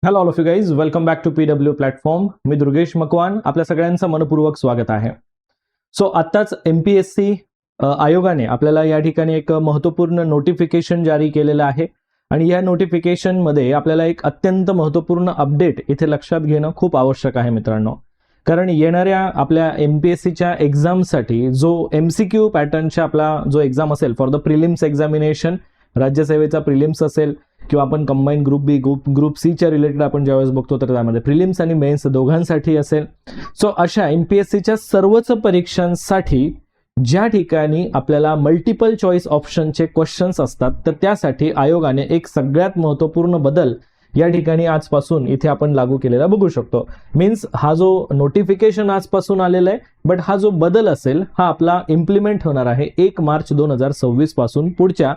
Hello all of you guys, welcome back to PW platform. मी दुर्गेश मकवान, आपल्या सगळ्यांचं मनपूर्वक स्वागत आहे. सो आत्ताच MPSC आयोगाने आपल्याला या ठिकाणी एक महत्त्वपूर्ण नोटिफिकेशन जारी केलेलं आहे आणि या नोटिफिकेशनमध्ये आपल्याला एक अत्यंत महत्त्वपूर्ण अपडेट इथे लक्षात घेणं खूप आवश्यक आहे मित्रांनो. कारण येणाऱ्या आपल्या MPSCच्या एक्झामसाठी जो MCQ पॅटर्नचा आपला जो एक्झाम असेल फॉर द प्रिलिम्स एक्झामिनेशन, राज्यसेवेचा प्रिलिम्स असेल किंवा आपण combine group b group c च्या रिलेटेड आपण ज्यावेळेस बघतो तर त्यामध्ये प्रिलिम्स आणि मेन्स दोघांसाठी असेल. सो अशा MPSCच्या सर्वच परीक्षांसाठी ज्या ठिकाणी आपल्याला मल्टिपल चॉईस ऑप्शनचे क्वेश्चन्स असतात तर त्यासाठी आयोगाने एक सगळ्यात महत्त्वपूर्ण बदल या ठिकाणी आजपासून इथे आपण लागू केलेला बघू शकतो. मीन्स हा जो नोटिफिकेशन आजपासून आलेला आहे, बट हा जो बदल असेल हा आपला इम्प्लिमेंट होणार आहे 1 मार्च 2026 पासून. पुढच्या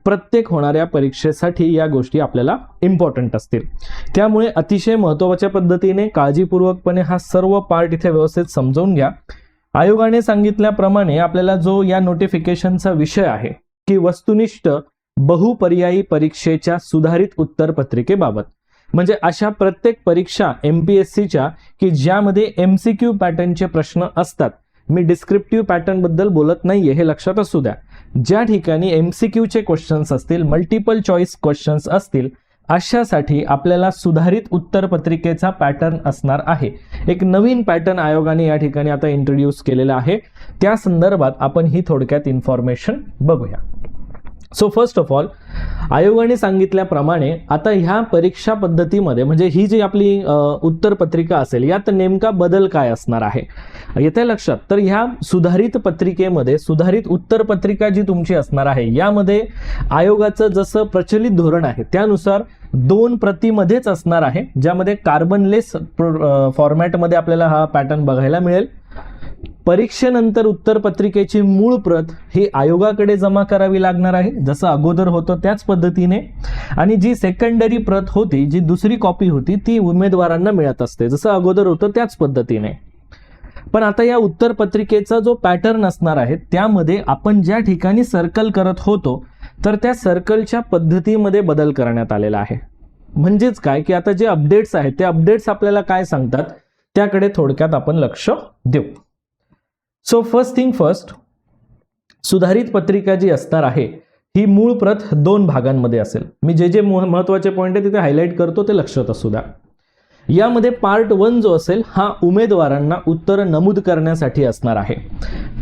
प्रत्येक होणाऱ्या परीक्षेसाठी या गोष्टी आपल्याला इम्पॉर्टंट असतील. त्यामुळे अतिशय महत्त्वाच्या पद्धतीने काळजीपूर्वकपणे हा सर्व पार्ट इथे व्यवस्थित समजून घ्या. आयोगाने सांगितल्याप्रमाणे आपल्याला जो या नोटिफिकेशनचा विषय आहे की वस्तुनिष्ठ बहुपर्यायी परीक्षेच्या सुधारित उत्तरपत्रिकेबाबत, म्हणजे अशा प्रत्येक परीक्षा MPSCच्या की ज्यामध्ये MCQ पॅटर्नचे प्रश्न असतात. मी डिस्क्रिप्टिव्ह पॅटर्न बद्दल बोलत नाहीये, हे लक्षात असू द्या. ज्या ठिकाणी MCQचे क्वेश्चन्स असतील, मल्टिपल चॉईस क्वेश्चन्स असतील, अशासाठी आपल्याला सुधारित उत्तरपत्रिकेचा पॅटर्न असणार आहे. एक नवीन पॅटर्न आयोगाने या ठिकाणी आता इंट्रोड्यूस केलेला आहे. त्या संदर्भात आपण ही थोडक्यात इन्फॉर्मेशन बघूया. सो फर्स्ट ऑफ ऑल, आयोगाने सांगितल्याप्रमाणे आता ह्या परीक्षा पद्धतीमध्ये म्हणजे ही जी आपली उत्तरपत्रिका असेल यात नेमका बदल काय असणार आहे येते लक्षात. तर ह्या सुधारित पत्रिकेमध्ये सुधारित उत्तरपत्रिका जी तुमची असणार आहे यामध्ये आयोगाचं जसं प्रचलित धोरण आहे त्यानुसार 2 प्रतीमध्येच असणार आहे, ज्यामध्ये कार्बनलेस फॉर्मॅटमध्ये आपल्याला हा पॅटर्न बघायला मिळेल. परीक्षेनंतर उत्तरपत्रिकेची मूळ प्रत ही आयोगाकडे जमा करावी लागणार आहे, जसं अगोदर होतं त्याच पद्धतीने. आणि जी सेकंडरी प्रत होती, जी दुसरी कॉपी होती, ती उमेदवारांना मिळत असते, जसं अगोदर होतं त्याच पद्धतीने. पण आता या उत्तरपत्रिकेचा जो पॅटर्न असणार आहे त्यामध्ये आपण ज्या ठिकाणी सर्कल करत होतो तर त्या सर्कलच्या पद्धतीमध्ये बदल करण्यात आलेला आहे. म्हणजेच काय की आता जे अपडेट्स आहेत ते अपडेट्स आपल्याला काय सांगतात त्याकडे थोडक्यात आपण लक्ष देऊ. सो फर्स्ट थिंग फर्स्ट, सुधारित पत्रिका जी असणार आहे ही मूळ प्रत 2 भागांमध्ये असेल. मी जे महत्त्वाचे पॉईंट आहे तिथे हायलाईट करतो, ते लक्षात असू द्या. यामध्ये पार्ट 1 जो असेल हा उमेदवारांना उत्तर नमूद करण्यासाठी असणार आहे.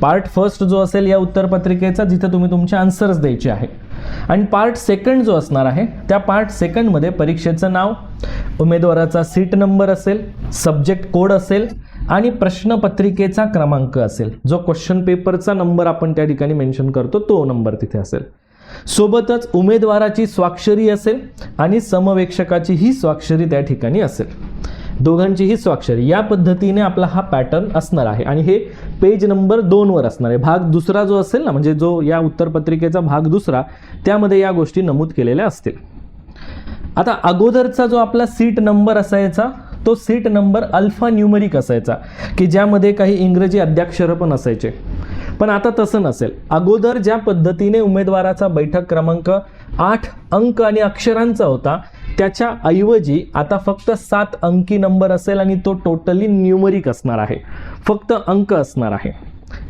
पार्ट फर्स्ट जो असेल या उत्तरपत्रिकेचा, जिथे तुम्ही तुमचे आन्सर्स द्यायचे आहे. आणि पार्ट सेकंड जो असणार आहे त्या पार्ट सेकंडमध्ये परीक्षेचं नाव, उमेदवाराचा सीट नंबर असेल, सब्जेक्ट कोड असेल आणि प्रश्नपत्रिकेचा क्रमांक असेल. जो क्वेश्चन पेपरचा नंबर आपण त्या ठिकाणी मेन्शन करतो तो नंबर तिथे असेल. सोबतच उमेदवाराची स्वाक्षरी असेल आणि समवेक्षकाची ही स्वाक्षरी त्या ठिकाणी असेल, दोघांचीही स्वाक्षरी. या पद्धतीने आपला हा पॅटर्न असणार आहे आणि हे पेज नंबर 2 वर असणार आहे. भाग दुसरा जो असेल ना, म्हणजे जो या उत्तरपत्रिकेचा भाग दुसरा, त्यामध्ये या गोष्टी नमूद केलेल्या असतील. आता अगोदरचा जो आपला सीट नंबर असायचा तो सीट नंबर अल्फा न्यूमरिक असायचा की ज्यामध्ये काही इंग्रजी अद्याक्षर पण असायचे. पण आता तसं नसेल. अगोदर ज्या पद्धतीने उमेदवाराचा बैठक क्रमांक 8 अंक आणि अक्षरांचा होता त्याच्या ऐवजी आता फक्त 7 अंकी नंबर असेल आणि तो टोटली न्यूमरिक असणार आहे, फक्त अंक असणार आहे.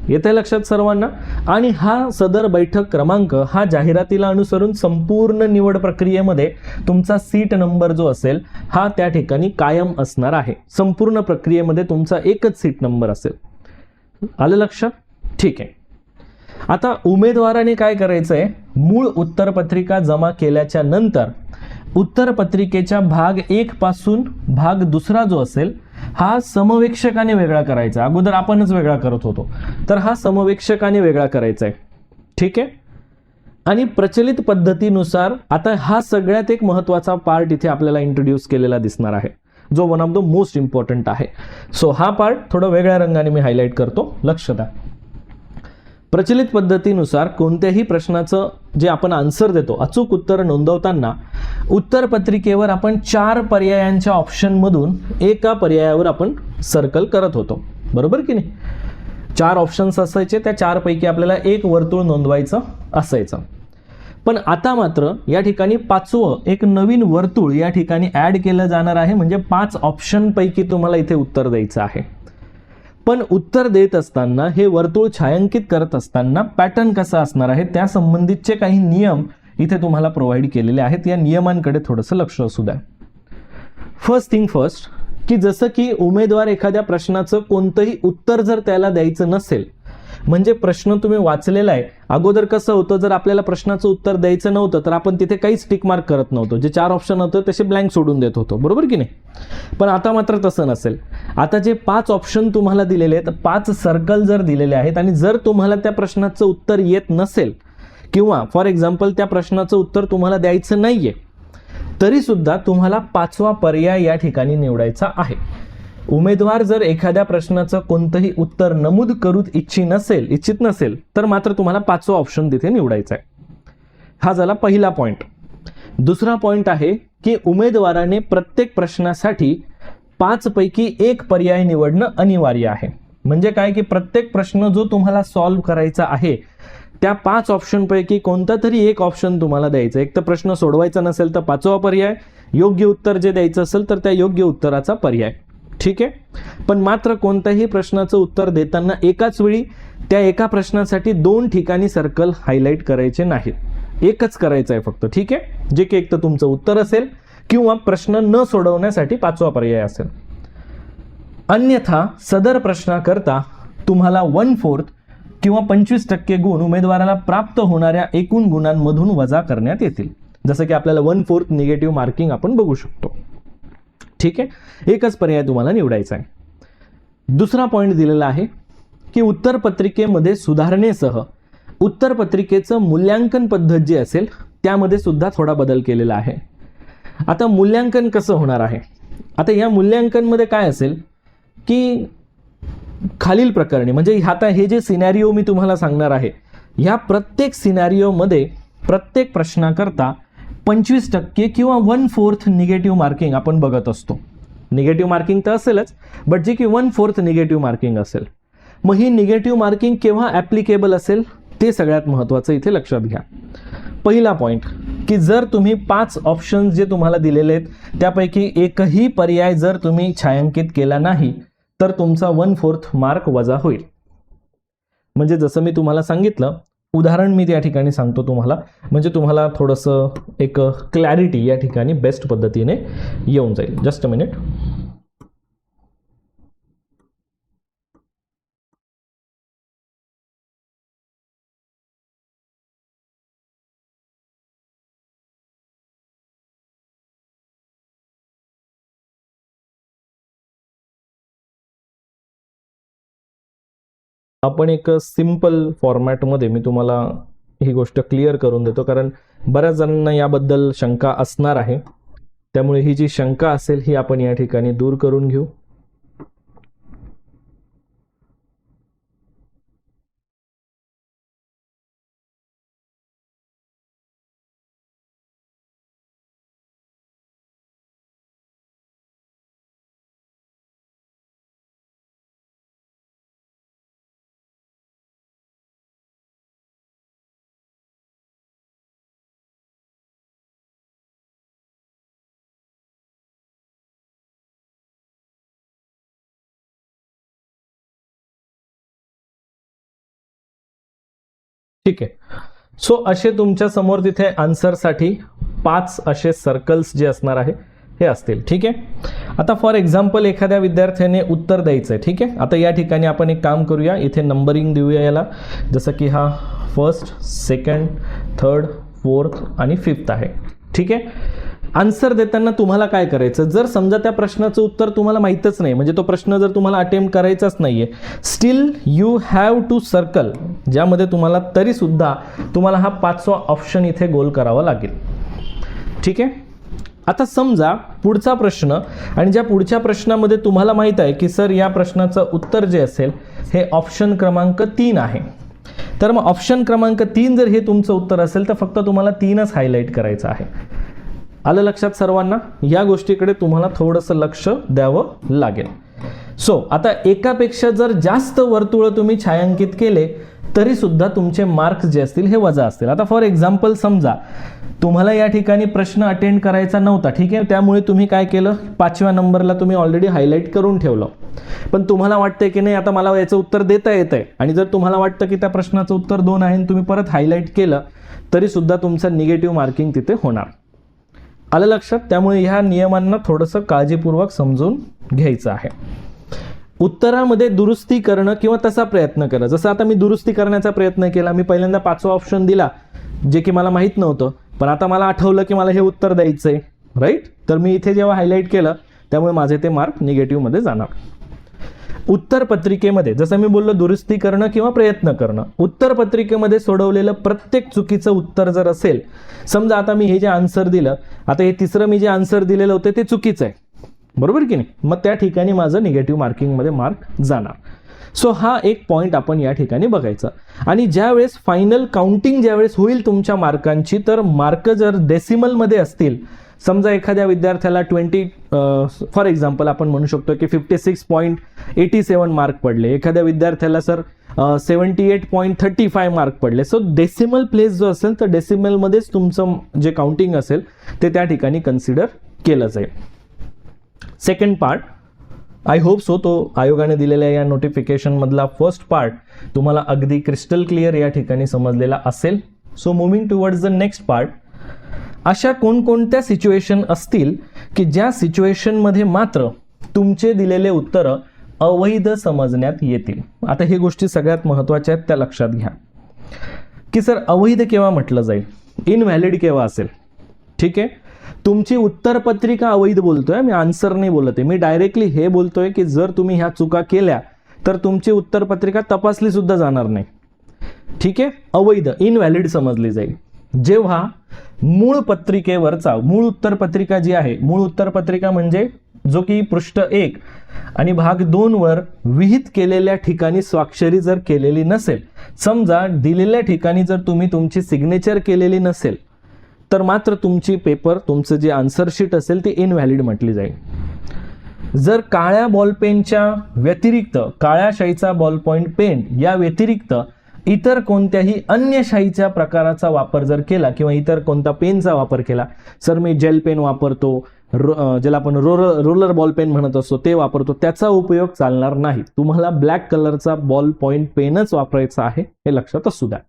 येते लक्षात सर्वांना. आणि हा सदर बैठक क्रमांक हा जाहिरातीला अनुसरून संपूर्ण निवड प्रक्रियेमध्ये तुमचा सीट नंबर जो असेल हा त्या ठिकाणी कायम असणार आहे. संपूर्ण प्रक्रियेमध्ये तुमचा एकच सीट नंबर असेल. आलं लक्षात? ठीक आहे. आता उमेदवाराने काय करायचं आहे, मूळ उत्तरपत्रिका जमा केल्याच्या नंतर उत्तरपत्रिकेच्या भाग 1 पासून भाग दुसरा जो असेल हा समवेक्षकाने वेगळा करायचा. अगोदर आपणच वेगळा करत होतो, तर हा समवेक्षकाने वेगळा करायचा आहे. ठीक आहे. आणि प्रचलित पद्धतीनुसार आता हा सगळ्यात एक महत्त्वाचा पार्ट इथे आपल्याला इंट्रोड्यूस केलेला दिसणार आहे, जो one of the most important आहे. सो हा पार्ट थोडा वेगळ्या रंगाने मी हायलाईट करतो, लक्ष द्या. प्रचलित पद्धतीनुसार कोणत्याही प्रश्नाचं जे आपण आन्सर देतो, अचूक उत्तर नोंदवताना उत्तरपत्रिकेवर आपण 4 पर्यायांच्या ऑप्शनमधून एका पर्यायावर आपण सर्कल करत होतो, बरोबर की नाही. 4 ऑप्शन्स असायचे, त्या 4 पैकी आपल्याला एक वर्तुळ नोंदवायचं असायचं. पण आता मात्र या ठिकाणी 5वं एक नवीन वर्तुळ या ठिकाणी ऍड केलं जाणार आहे, म्हणजे 5 ऑप्शन पैकी तुम्हाला इथे उत्तर द्यायचं आहे. पण उत्तर देत असताना हे वर्तुळ छायांकित करत असताना पॅटर्न कसा असणार आहे त्या संबंधितचे काही नियम इथे तुम्हाला प्रोव्हाइड केलेले आहेत. या नियमांकडे थोडंसं लक्ष असू द्या. फर्स्ट थिंग फर्स्ट, की जसं की उमेदवार एखाद्या प्रश्नाचं कोणतंही उत्तर जर त्याला द्यायचं नसेल, म्हणजे प्रश्न तुम्ही वाचलेला आहे, अगोदर कसं होतं, जर आपल्याला प्रश्नाचं उत्तर द्यायचं नव्हतं तर आपण तिथे काहीच टिक मार्क करत नव्हतो, जे 4 ऑप्शन होतं तसे ब्लँक सोडून देत होतो, बरोबर की नाही. पण आता मात्र तसं नसेल. आता जे 5 ऑप्शन तुम्हाला दिलेले आहेत, 5 सर्कल जर दिलेले आहेत आणि जर तुम्हाला त्या प्रश्नाचं उत्तर येत नसेल किंवा फॉर एक्झाम्पल त्या प्रश्नाचं उत्तर तुम्हाला द्यायचं नाहीये, तरी सुद्धा तुम्हाला 5वा पर्याय या ठिकाणी निवडायचा आहे. उमेदवार जर एखाद्या प्रश्नाचं कोणतंही उत्तर नमूद करू इच्छित नसेल तर मात्र तुम्हाला 5वा ऑप्शन तिथे निवडायचा आहे. हा झाला पहिला पॉइंट. दुसरा पॉइंट आहे की उमेदवाराने प्रत्येक प्रश्नासाठी 5 पैकी 1 पर्याय निवडणं अनिवार्य आहे. म्हणजे काय, की प्रत्येक प्रश्न जो तुम्हाला सॉल्व्ह करायचा आहे त्या 5 ऑप्शन पैकी कोणता तरी एक ऑप्शन तुम्हाला द्यायचा. एक तर प्रश्न सोडवायचा नसेल तर 5वा पर्याय, योग्य उत्तर जे द्यायचं असेल तर त्या योग्य उत्तराचा पर्याय. ठीक आहे. पण मात्र कोणत्याही प्रश्नाचं उत्तर देताना एकाच वेळी त्या एका प्रश्नासाठी 2 ठिकाणी सर्कल हायलाइट करायचे नाहीत, एकच करायचं आहे फक्त. ठीक आहे. जे की एक तर तुमचं उत्तर असेल किंवा प्रश्न न सोडवण्यासाठी 5वा पर्याय असेल. अन्यथा सदर प्रश्नाकरता तुम्हाला 1/4 किंवा 25% गुण उमेदवाराला प्राप्त होणाऱ्या एकूण गुणांमधून वजा करण्यात येतील. जसं की आपल्याला 1/4 निगेटिव्ह मार्किंग आपण बघू शकतो. ठीक आहे. एकच पर्याय तुम्हाला निवडायचा आहे. दुसरा पॉइंट दिलेला आहे की उत्तरपत्रिकेमध्ये सुधारणेसह उत्तरपत्रिकेचं मूल्यांकन पद्धत जी असेल त्यामध्ये सुद्धा थोडा बदल केलेला आहे. आता मूल्यांकन कसं होणार आहे, आता या मूल्यांकनमध्ये काय असेल की खालील प्रकरणी, म्हणजे आता हे जे सिनॅरिओ मी तुम्हाला सांगणार आहे, ह्या प्रत्येक सिनॅरिओमध्ये प्रत्येक प्रश्नाकरता 25% किंवा 1/4 निगेटिव्ह मार्किंग आपण बघत असतो. निगेटिव्ह मार्किंग तर असेलच, बट जे की 1/4 निगेटिव्ह मार्किंग असेल. मग ही निगेटिव्ह मार्किंग केव्हा ॲप्लिकेबल असेल ते सगळ्यात महत्त्वाचं इथे लक्षात घ्या. पहिला पॉईंट, की जर तुम्ही 5 ऑप्शन्स जे तुम्हाला दिलेले आहेत त्यापैकी एकही पर्याय जर तुम्ही छायांकित केला नाही तर तुमचा 1/4 मार्क वजा होईल. म्हणजे जसं मी तुम्हाला सांगितलं, उदाहरण मी त्या ठिकाणी सांगतो तुम्हाला, म्हणजे तुम्हाला थोडंसं एक क्लॅरिटी या ठिकाणी बेस्ट पद्धतीने येऊन जाईल. Just a minute. आपण एक सिंपल फॉर्मॅटमध्ये मी तुम्हाला ही गोष्ट क्लिअर करून देतो, कारण बऱ्याच जणांना याबद्दल शंका असणार आहे. त्यामुळे ही जी शंका असेल ही आपण या ठिकाणी दूर करून घेऊ. ठीक आहे. सो असे तुमच्या समोर तिथे आन्सरसाठी 5 असे सर्कल्स जे असणार आहे हे असतील. ठीक आहे. आता फॉर एक्झाम्पल एखाद्या विद्यार्थ्याने उत्तर द्यायचं आहे. ठीक आहे. आता या ठिकाणी आपण एक काम करूया, इथे नंबरिंग देऊया याला, जसं की हा 1st, 2nd, 3rd, 4th आणि 5th आहे. ठीक आहे. आन्सर देताना तुम्हाला काय करायचं, जर समजा त्या प्रश्नाचं उत्तर तुम्हाला माहीतच नाही, म्हणजे तो प्रश्न जर तुम्हाला अटेम्प्ट करायचाच नाहीये, still you have to circle, ज्यामध्ये तुम्हाला तरी सुद्धा तुम्हाला हा 5वा ऑप्शन इथे गोल करावा लागेल. ठीक आहे. आता समजा पुढचा प्रश्न, आणि ज्या पुढच्या प्रश्नामध्ये तुम्हाला माहित आहे की सर या प्रश्नाचं उत्तर जे असेल हे ऑप्शन क्रमांक 3 आहे, तर मग ऑप्शन क्रमांक 3 जर हे तुमचं उत्तर असेल तर फक्त तुम्हाला 3च हायलाइट करायचं आहे. आलं लक्षात सर्वांना? या गोष्टीकडे तुम्हाला थोडंसं लक्ष द्यावं लागेल. सो आता एकापेक्षा जर जास्त वर्तुळ तुम्ही छायांकित केले तरी सुद्धा तुमचे मार्क्स जे असतील हे वजा असतील. आता फॉर एक्झाम्पल समजा तुम्हाला या ठिकाणी प्रश्न अटेंड करायचा नव्हता, ठीक आहे, त्यामुळे तुम्ही काय केलं, 5व्या नंबरला तुम्ही ऑलरेडी हायलाईट करून ठेवलं. पण तुम्हाला वाटतंय की नाही आता मला याचं उत्तर देता येतंय, आणि जर तुम्हाला वाटतं की त्या प्रश्नाचं उत्तर 2 आहे आणि तुम्ही परत हायलाईट केलं तरी सुद्धा तुमचं निगेटिव्ह मार्किंग तिथे होणार. आलं लक्षात? त्यामुळे ह्या नियमांना थोडंसं काळजीपूर्वक समजून घ्यायचं आहे. उत्तरामध्ये दुरुस्ती करणं किंवा तसा प्रयत्न करणं. जसं आता मी दुरुस्ती करण्याचा प्रयत्न केला, मी पहिल्यांदा 5वा ऑप्शन दिला जे की मला माहीत नव्हतं, पण आता मला आठवलं की मला हे उत्तर द्यायचंय, राईट, तर मी इथे जेव्हा हायलाईट केलं त्यामुळे माझे ते मार्क निगेटिव्हमध्ये जाणार. उत्तरपत्रिकेमध्ये जसं मी बोललो दुरुस्ती करणं किंवा प्रयत्न करणं, उत्तरपत्रिकेमध्ये सोडवलेलं प्रत्येक चुकीचं उत्तर जर असेल, समजा आता मी हे जे आन्सर दिलं, आता हे तिसरं मी जे आन्सर दिलेलं होतं ते चुकीचं आहे, बरोबर की नाही, मग त्या ठिकाणी माझं निगेटिव्ह मार्किंगमध्ये मार्क जाणार. सो हा एक पॉईंट आपण या ठिकाणी बघायचा. आणि ज्यावेळेस फायनल काउंटिंग ज्यावेळेस होईल तुमच्या मार्कांची, तर मार्क जर डेसिमलमध्ये असतील, समजा एखाद्या विद्यार्थ्याला 20 फॉर एक्झाम्पल आपण म्हणू शकतो की 56.87 मार्क पडले, एखाद्या विद्यार्थ्याला सर 78.35 मार्क पडले. सो डेसिमल प्लेस जो असेल तर डेसिमलमध्येच तुमचं जे काउंटिंग असेल ते त्या ठिकाणी कन्सिडर केलं जाईल. Second part, I hope so तो आयोगाने दिलेल्या या नोटिफिकेशनमधला फर्स्ट पार्ट तुम्हाला अगदी क्रिस्टल क्लिअर या ठिकाणी समजलेला असेल. So moving towards the next part, अशा कोणकोणत्या सिच्युएशन असतील की ज्या सिच्युएशनमध्ये मात्र तुमचे दिलेले उत्तरं अवैध समजण्यात येतील. आता हे गोष्टी सगळ्यात महत्त्वाच्या आहेत, त्या लक्षात घ्या की सर अवैध केव्हा म्हटलं जाईल, इनव्हॅलिड केव्हा असेल. ठीक आहे, तुमची उत्तरपत्रिका अवैध बोलतोय, मी आन्सर नाही बोलत आहे, मी डायरेक्टली हे बोलतोय की जर तुम्ही ह्या चुका केल्या तर तुमची उत्तरपत्रिका तपासली सुद्धा जाणार नाही. ठीक आहे, अवैध इनव्हॅलिड समजली जाईल जेव्हा मूळ पत्रिकेवरचा, मूळ उत्तरपत्रिका जी आहे, मूळ उत्तरपत्रिका म्हणजे जो की पृष्ठ 1 आणि भाग 2 वर विहित केलेल्या ठिकाणी स्वाक्षरी जर केलेली नसेल, समजा दिलेल्या ठिकाणी जर तुम्ही तुमची सिग्नेचर केलेली नसेल, तर मात्र तुमची पेपर, तुमचं जे आन्सर शीट असेल ती इनव्हॅलिड म्हटली जाईल. जर काळ्या बॉलपेनच्या व्यतिरिक्त, काळ्या शाईचा बॉलपॉइंट पेन या व्यतिरिक्त इतर कोणत्याही अन्य शाईच्या प्रकाराचा वापर जर केला किंवा इतर कोणता पेनचा वापर केला, सर मी जेल पेन वापरतो, ज्याला आपण रोलर बॉल पेन म्हणत असतो ते वापरतो, त्याचा उपयोग चालणार नाही. तुम्हाला ब्लॅक कलरचा बॉल पॉइंट पेनच वापरायचा आहे, हे लक्षात असू द्या.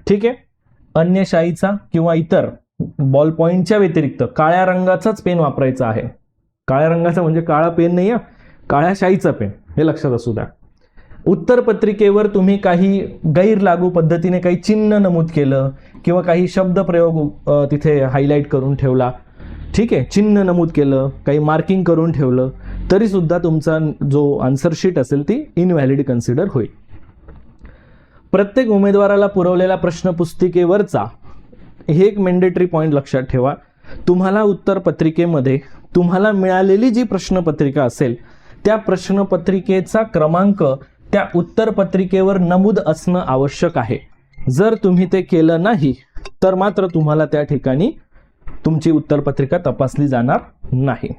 ठीक आहे, अन्य शाईचा किंवा इतर बॉल पॉइंटच्या व्यतिरिक्त काळ्या रंगाचाच पेन वापरायचा आहे. काळ्या रंगाचा म्हणजे काळा पेन नाही आहे, काळ्या शाईचा पेन, हे लक्षात असू द्या. उत्तरपत्रिकेवर तुम्ही काही गैरलागू पद्धतीने काही चिन्ह नमूद केलं किंवा काही शब्द प्रयोग तिथे हायलाईट करून ठेवला, ठीक आहे, चिन्ह नमूद केलं, काही मार्किंग करून ठेवलं, तरी सुद्धा तुमचा जो आन्सर शीट असेल ती इनव्हॅलिड कन्सिडर होईल. प्रत्येक उमेदवाराला पुरवलेल्या प्रश्नपुस्तिकेवरचा हे एक मॅन्डेटरी पॉईंट लक्षात ठेवा, तुम्हाला उत्तरपत्रिकेमध्ये तुम्हाला मिळालेली जी प्रश्नपत्रिका असेल त्या प्रश्नपत्रिकेचा क्रमांक त्या उत्तरपत्रिकेवर नमूद असणं आवश्यक आहे. जर तुम्ही ते केलं नाही तर मात्र तुम्हाला त्या ठिकाणी तुमची उत्तरपत्रिका तपासली जाणार नाही.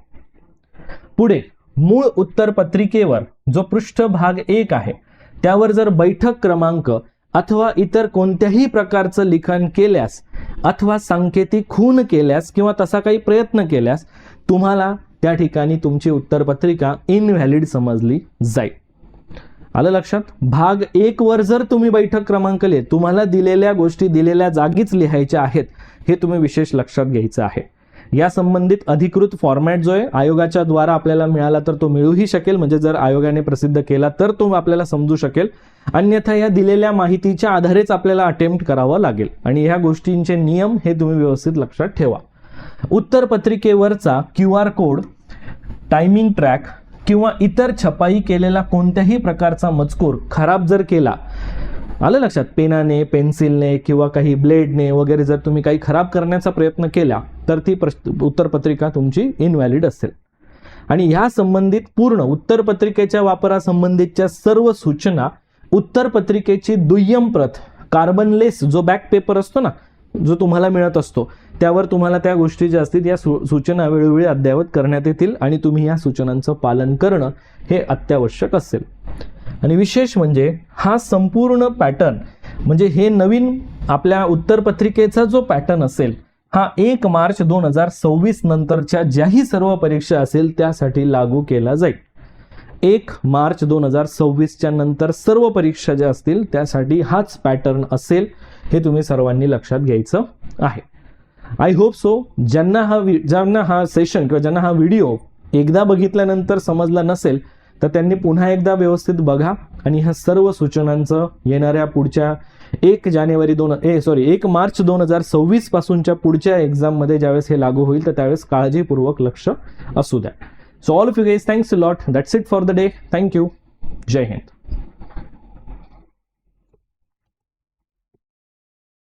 पुढे, मूळ उत्तरपत्रिकेवर जो पृष्ठभाग 1 आहे त्यावर जर बैठक क्रमांक अथवा इतर कोणत्याही प्रकारचं लिखाण केल्यास अथवा सांकेतिक खूण केल्यास किंवा तसा काही प्रयत्न केल्यास तुम्हाला त्या ठिकाणी तुमची उत्तरपत्रिका इनव्हॅलिड समजली जाईल. आलं लक्षात? भाग 1 वर जर तुम्ही बैठक क्रमांक लिहिले, तुम्हाला दिलेल्या गोष्टी दिलेल्या जागीच लिहायच्या आहेत, हे तुम्ही विशेष लक्षात घ्यायचं आहे. या संबंधित अधिकृत फॉर्मॅट जो आहे आयोगाच्या द्वारा आपल्याला मिळाला तर तो मिळूही शकेल, म्हणजे जर आयोगाने प्रसिद्ध केला तर तो आपल्याला समजू शकेल. अन्यथा या दिलेल्या माहितीच्या आधारेच आपल्याला अटेम्प्ट करावं लागेल आणि ह्या गोष्टींचे नियम हे तुम्ही व्यवस्थित लक्षात ठेवा. उत्तरपत्रिकेवरचा QR कोड, टायमिंग ट्रॅक किंवा इतर छपाई केलेला कोणत्याही प्रकारचा मजकूर खराब जर केला, आलं लक्षात, पेनाने, पेन्सिलने किंवा काही ब्लेडने वगैरे जर तुम्ही काही खराब करण्याचा प्रयत्न केला तर ती उत्तरपत्रिका तुमची इनव्हॅलिड असेल. आणि ह्या संबंधित पूर्ण उत्तरपत्रिकेच्या वापरासंबंधीच्या सर्व सूचना उत्तरपत्रिकेची दुय्यम प्रत, कार्बनलेस जो बॅक पेपर असतो ना, जो तुम्हाला मिळत असतो, त्यावर तुम्हाला त्या गोष्टी ज्या असतील या सूचना वेळोवेळी अद्ययावत करण्यात येतील आणि तुम्ही या सूचनांचं पालन करणं हे अत्यावश्यक असेल. आणि विशेष म्हणजे हा संपूर्ण पॅटर्न म्हणजे हे नवीन आपल्या उत्तरपत्रिकेचा जो पॅटर्न असेल हा 1 मार्च 2026 नंतरच्या ज्याही सर्व परीक्षा असेल त्यासाठी लागू केला जाईल. 1 मार्च 2026च्या नंतर सर्व परीक्षा ज्या असतील त्यासाठी हाच पॅटर्न असेल, हे तुम्ही सर्वांनी लक्षात घ्यायचं आहे. आय होप सो ज्यांना हा सेशन किंवा ज्यांना हा व्हिडिओ एकदा बघितल्यानंतर समजला नसेल तर त्यांनी पुन्हा एकदा व्यवस्थित बघा आणि ह्या सर्व सूचनांचं येणाऱ्या पुढच्या 1 मार्च 2026 पासूनच्या पुढच्या एक्झाममध्ये ज्यावेळेस हे लागू होईल तर त्यावेळेस काळजीपूर्वक लक्ष असू द्या. So all of you guys, thanks a lot. That's it for the day. Thank you. जय हिंद.